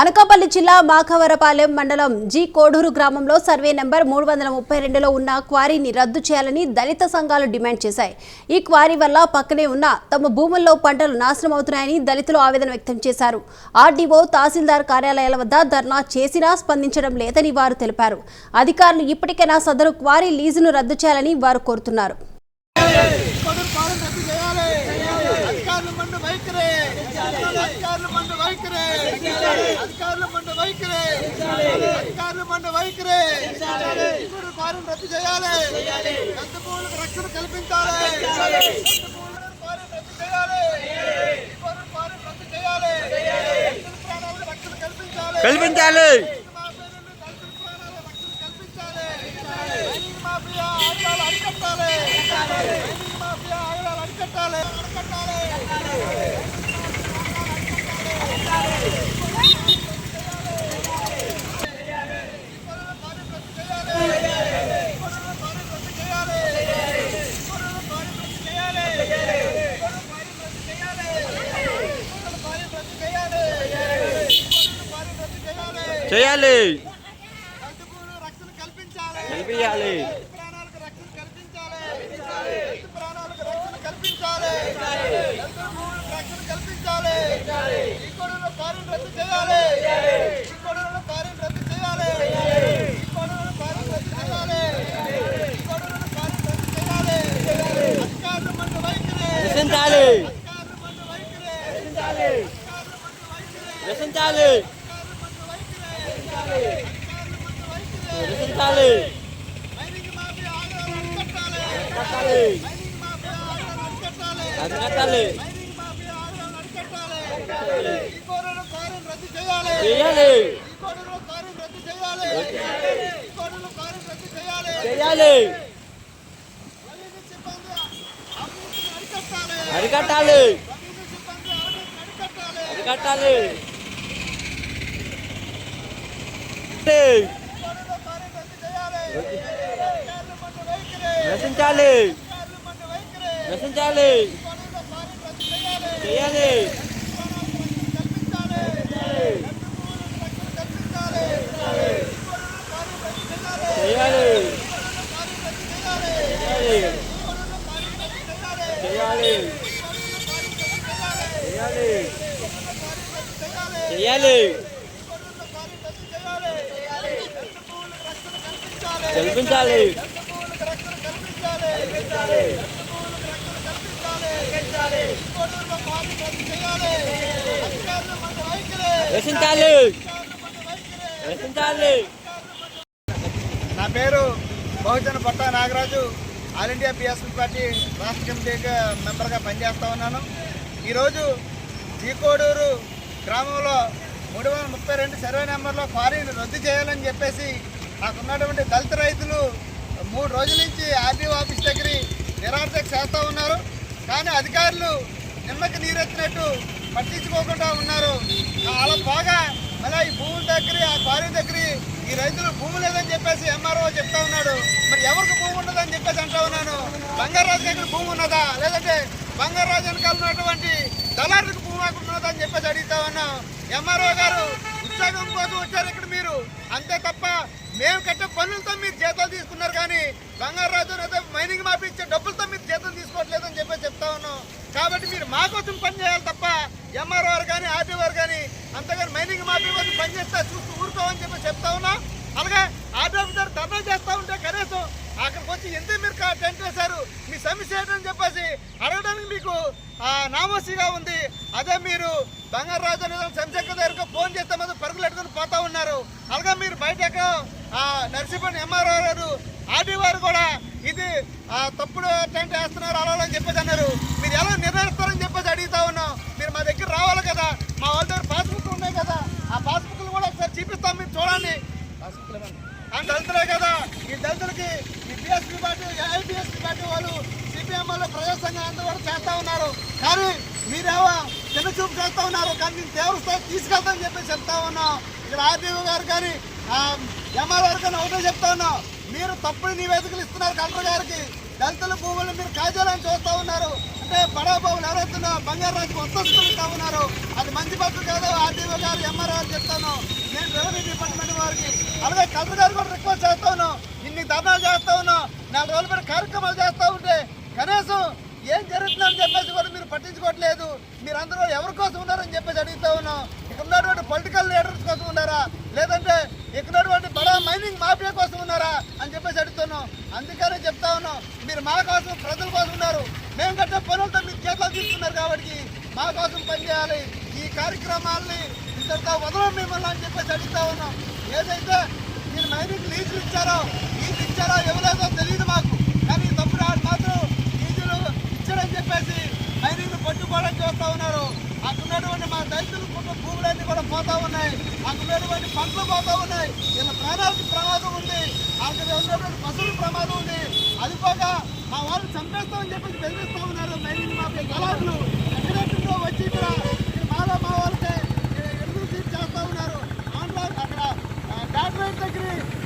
అనకాపల్లి జిల్లా మాఖవరపాలెం మండలం జి కోడూరు గ్రామంలో సర్వే నెంబర్ 332లో ఉన్న క్వారీని రద్దు చేయాలని దళిత సంఘాలు డిమాండ్ చేశాయి. ఈ క్వారీ వల్ల పక్కనే ఉన్న తమ భూముల్లో పంటలు నాశనం అవుతున్నాయని దళితులు ఆవేదన వ్యక్తం చేశారు. ఆర్డీఓ, తహసీల్దార్ కార్యాలయాల వద్ద ధర్నా చేసినా స్పందించడం లేదని వారు తెలిపారు. అధికారులు ఇప్పటికైనా సదరు క్వారీ లీజును రద్దు చేయాలని వారు కోరుతున్నారు. కల్పించాలి. చేయాలి. కల్పించాలి. రచించాలి. అరికట్టాలి. రచించాలి. చేయాలి. కల్పించాలి. నా పేరు Bahujan Patta Nagaraju. All India PSP party రాష్ట్ర కమిటీ మెంబర్గా పనిచేస్తూ ఉన్నాను. ఈరోజు జి కోడూరు గ్రామంలో 332 సర్వే నెంబర్లో క్వారీని రద్దు చేయాలని చెప్పేసి నాకున్నటువంటి దళిత రైతులు 3 రోజుల నుంచి ఆర్డీఓ ఆఫీస్ దగ్గర నిరార్థక చేస్తూ ఉన్నారు. కానీ అధికారులు నిమ్మకి నీరెత్తినట్టు పట్టించుకోకుండా ఉన్నారు. అలా బాగా మళ్ళీ ఈ భూముల దగ్గర, ఆ క్వారీ దగ్గర ఈ రైతులు భూమి లేదని చెప్పేసి ఎంఆర్ఓ చెప్తా ఉన్నాడు. మరి ఎవరికి భూమి ఉండదని చెప్పేసి అంటా ఉన్నాను. బంగారాజు దగ్గర భూమి ఉన్నదా, లేదంటే బంగారాజు వెనకాల ఉన్నటువంటి దళారులకు భూమి ఉన్నదా అని చెప్పేసి అడుగుతా ఉన్నాం. ఎంఆర్ఓ గారు ఉద్యోగం కోసం వచ్చారు ఇక్కడ మీరు, అంతే తప్ప మేము కట్టే పనులతో మీరు జీతాలు తీసుకున్నారు. కానీ బంగారాజు మైనింగ్ మాఫీ ఇచ్చే డబ్బులతో మీరు జీతం తీసుకోవట్లేదని చెప్పేసి చెప్తా ఉన్నాం. కాబట్టి మీరు మా కోసం పని చేయాలి తప్ప ఎంఆర్ఓ వారు కానీ, ఆర్టీఓ వారు కానీ అంతగాని మైనింగ్ మాఫీ కోసం పని చేస్తా చూస్తూ ఊరుకోమని చెప్పి చెప్తా ఉన్నా. అలాగే ఆర్టీఓ ఆఫీసర్ ధర్నా చేస్తూ ఉంటే కనీసం అక్కడికి వచ్చి ఎందుకు మీరు టెంట్ వేశారు, మీ సమస్య ఏంటని చెప్పేసి అడగడానికి మీకు నామోసీగా ఉంది. అదే మీరు బంగారాజు అనేది శంశంకర్ దగ్గరకు ఫోన్ చేస్తే మాత్రం పరుగులు ఎట్టుకుని పోతా ఉన్నారు. అలాగే మీరు బయట నర్సీపల్లి ఎంఆర్ఓ గారు, ఆర్డీ వారు కూడా ఇది తప్పుడు టెంట్ వేస్తున్నారు అలా అని చెప్పేసి అన్నారు. మీరు ఎలా నిర్ణయిస్తారని చెప్పేసి అడుగుతా ఉన్నాం. మీరు మా దగ్గర రావాలి కదా, మా వాళ్ళ దగ్గర పాస్బుక్లు ఉన్నాయి కదా, ఆ పాస్బుక్లు కూడా ఒకసారి చూపిస్తాం, మీరు చూడండి. దళితులే కదా, ఈ దళితులకి ఈ బిఎస్పీ పార్టీ, ఏఐబిఎస్పీ పార్టీ వాళ్ళు, సిపిఎం వాళ్ళు, ప్రజా సంఘం అంతా కూడా చేస్తూ ఉన్నారు. కానీ మీరేమో చిన్న చూపు చేస్తూ ఉన్నారు. కానీ నేను తీవ్ర స్థాయి తీసుకెళ్తామని చెప్పి చెప్తా ఉన్నాం. ఇక్కడ ఆర్టీఓ గారు కానీ ఎంఆర్ఓ గారు కానీ ఒకటే చెప్తా ఉన్నాం. మీరు తప్పుడు నివేదికలు ఇస్తున్నారు కలెక్టర్ గారికి. దళితుల భూములు మీరు కాజాలని చూస్తూ ఉన్నారు. అంటే బడాబాబులు ఎవరైతున్నా బంగారాజుకి వస్తస్తులుగా ఉన్నారు. అది మంచి పద్ధతి కాదు. ఆర్టీఓ గారు ఎంఆర్ఓ గారు చెప్తాను, నేను రెవెన్యూ డిపార్ట్మెంట్ వారికి అలాగే కలెక్టర్ గారు కూడా రిక్వెస్ట్ చేస్తా ఉన్నాం. ఇన్ని ధర్నాలు చేస్తా ఉన్నాం, 4 రోజుల పాటు కార్యక్రమాలు చేస్తూ ఉంటే కనీసం ఏం జరుగుతుందని చెప్పేసి కూడా మీరు పట్టించుకోవట్లేదు. మీరందరూ ఎవరి కోసం ఉన్నారని చెప్పేసి అడుగుతా ఉన్నాం. ఇక్కడ ఉన్నటువంటి పొలిటికల్ లీడర్స్ కోసం ఉన్నారా, లేదంటే ఇక్కడ ఉన్నటువంటి బడా మైనింగ్ మాఫియా కోసం ఉన్నారా అని చెప్పేసి అడుగుతున్నాం. అందుకనే చెప్తా ఉన్నాం, మీరు మా కోసం ప్రజల కోసం ఉన్నారు. మేము కట్టే పనులతో మీరు చేతులు తీసుకున్నారు కాబట్టి మా కోసం పనిచేయాలి. ఈ కార్యక్రమాలని ఇంతటితో వదలం మిమ్మల్ని అని చెప్పేసి అడుగుతా ఉన్నాం. ఏదైతే మీరు మైనింగ్ లీజులు ఇచ్చారో ఇవ్వలేదో తెలియదు మాకు, కానీ తప్పుడు మాత్రం లీజులు ఇచ్చారని చెప్పేసి మైనింగ్ పట్టుకోవడానికి చూస్తూ ఉన్నారు. అక్కడ ఉన్నటువంటి మా రైతులు భూములన్నీ కూడా పోతా ఉన్నాయి, అక్కడ ఉన్నటువంటి పంటలు పోతా ఉన్నాయి. వీళ్ళ ప్రాణాలకు ప్రమాదం ఉంది, అక్కడ ఉన్నటువంటి పశువుల ప్రమాదం ఉంది. అది పోక మా వాళ్ళు చంపేస్తామని చెప్పేసి బెదిరిస్తూ ఉన్నారు మైనింగ్ మాఫియా దళారులు. ఎక్కడెక్కడో వచ్చి ఇక్కడ మా వాళ్ళకి ఎడుగులు తీసి చేస్తూ ఉన్నారు. అక్కడ డాక్టరేట్ దగ్గర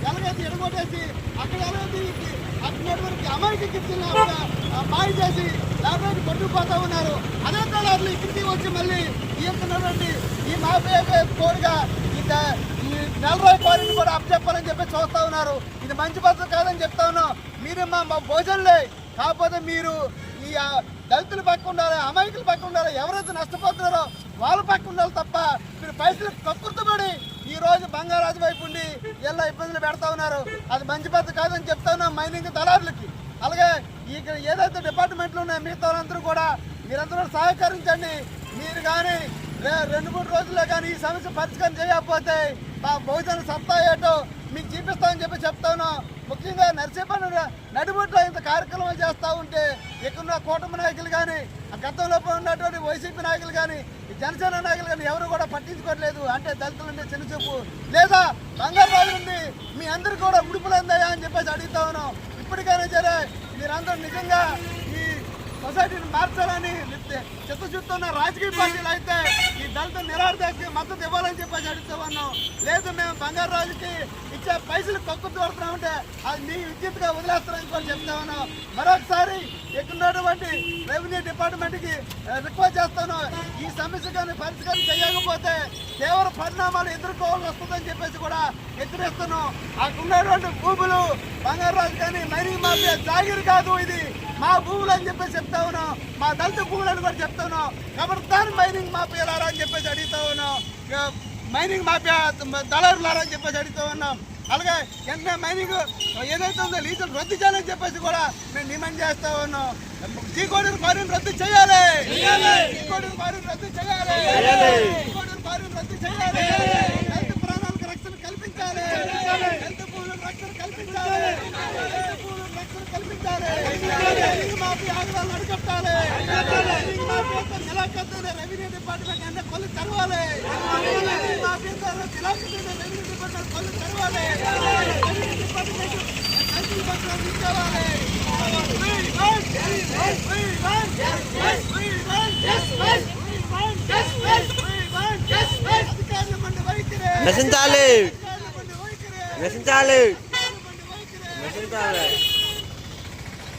ఎలాగైతే ఎడగొట్టేసి అక్కడ ఎలాగైతే అక్కడ అమెరికా కిప్తున్నా మాయ చేసి డాక్టరేట్ కొట్టుకుపోతూ ఉన్నారు. అదే దళారులు ఇక్కడికి వచ్చి మళ్ళీ ఈ మాఫియా తోడుగా ఈ 40 కోరిని కూడా అప్పచెప్పాలని చెప్పి చూస్తూ ఉన్నారు. ఇది మంచి పద్ధతి కాదని చెప్తా ఉన్నాం. మీరు మా భోజనలే, కాకపోతే మీరు ఈ దళితుల పక్క ఉండాలి, అమాయకుల పక్క ఉండాలి. ఎవరైతే నష్టపోతున్నారో వాళ్ళ పక్క ఉండాలి తప్ప మీరు పైసలు కక్కుర్తపడి ఈ రోజు బంగారాజు వైపు ఉండి ఎలా ఇబ్బందులు పెడతా ఉన్నారు. అది మంచి పద్ధతి కాదని చెప్తా ఉన్నాం మైనింగ్ దళారులకి. అలాగే ఇక్కడ ఏదైతే డిపార్ట్మెంట్లు ఉన్నాయో మిగతా వాళ్ళందరూ కూడా మీరందరూ సహకరించండి. మీరు కానీ 2-3 రోజుల్లో కానీ ఈ సమస్య పరిష్కారం చేయకపోతే మా బహుజన సత్తా ఏటో మీకు చూపిస్తామని చెప్పి చెప్తాను. ముఖ్యంగా నర్సీపల్లి నడిబొట్లో ఇంత కార్యక్రమాలు చేస్తూ ఉంటే ఇక్కడ కూటమి నాయకులు కానీ గతంలో ఉన్నటువంటి వైసీపీ నాయకులు కానీ జనసేన నాయకులు కానీ ఎవరు కూడా పట్టించుకోవట్లేదు. అంటే దళితులుండే చిన్నచూపు లేదా బంగారు రోజు ఉంది మీ అందరికీ కూడా ఉడుపులందయ్యా అని చెప్పేసి అడుగుతా ఉన్నాం. ఇప్పటికైనా సరే మీరందరూ నిజంగా ఈ సొసైటీని మార్చాలని చిత్తశుద్ధి రాజకీయ పార్టీలు అయితే ఈ దళిత నిరార్థకి మద్దతు ఇవ్వాలని చెప్పేసి అడుగుతూ ఉన్నాం. లేదు మేము బంగారు రాజుకి ఇచ్చే పైసలు తక్కువ తోడుతున్నామంటే అది మీ విద్యుత్గా వదిలేస్తారని కూడా చెప్తా ఉన్నాం. మరొకసారి ఇక్కడ ఉన్నటువంటి రెవెన్యూ డిపార్ట్మెంట్కి రిక్వెస్ట్ చేస్తాను, ఈ సమస్య కానీ పరిష్కారం చేయకపోతే తీవ్ర పరిణామాలు ఎదుర్కోవాల్సి వస్తుందని చెప్పేసి కూడా హెచ్చరిస్తున్నాం. అక్కడ ఉన్నటువంటి భూములు బంగారు రాజు కానీ మైనింగ్ మాఫియా జాగిరి కాదు, ఇది మా భూములు అని చెప్పేసి చెప్తా ఉన్నాం. మా దళిత భూములని కూడా చెప్తా ఉన్నాం. కాబట్టి మైనింగ్ మాఫియా లారా అని చెప్పేసి అడుగుతా ఉన్నాం. మైనింగ్ మాఫియా దళారులారా అని చెప్పేసి అడుగుతూ ఉన్నాం. అలాగే ఎంత మైనింగ్ ఏదైతే ఉందో లీజులు రద్దు చేయాలని చెప్పేసి కూడా మేము డిమాండ్ చేస్తూ ఉన్నాం. శ్రీకోడూరు క్వారీని రద్దు చేయాలి, శ్రీకోడూరు క్వారీని రద్దు చేయాలి, శ్రీకోడూరు క్వారీని రద్దు చేయాలి. రైతు ప్రాణాలకు రక్షణ కల్పించాలి, రైతు భూములకు రక్షణ కల్పించాలి, రైతు భూములకు రక్షణ కల్పించాలి. మాఫియా ఆగడాలను అడ్డుకట్టాలి, మాఫియాతో నిలాఖద్దైన రెవెన్యూ డిపార్ట్మెంట్ అన్న కొలు తెరవాలి, మాఫియాతో నిలాఖద్దైన రెవెన్యూ డిపార్ట్మెంట్ కొలు తెరవాలి, రెవెన్యూ డిపార్ట్మెంట్ రైతుల పట్ల తీసుకోవాలి. అధికారుల మండి వైఖరి నశించాలి, నశించాలి, నశించాలి.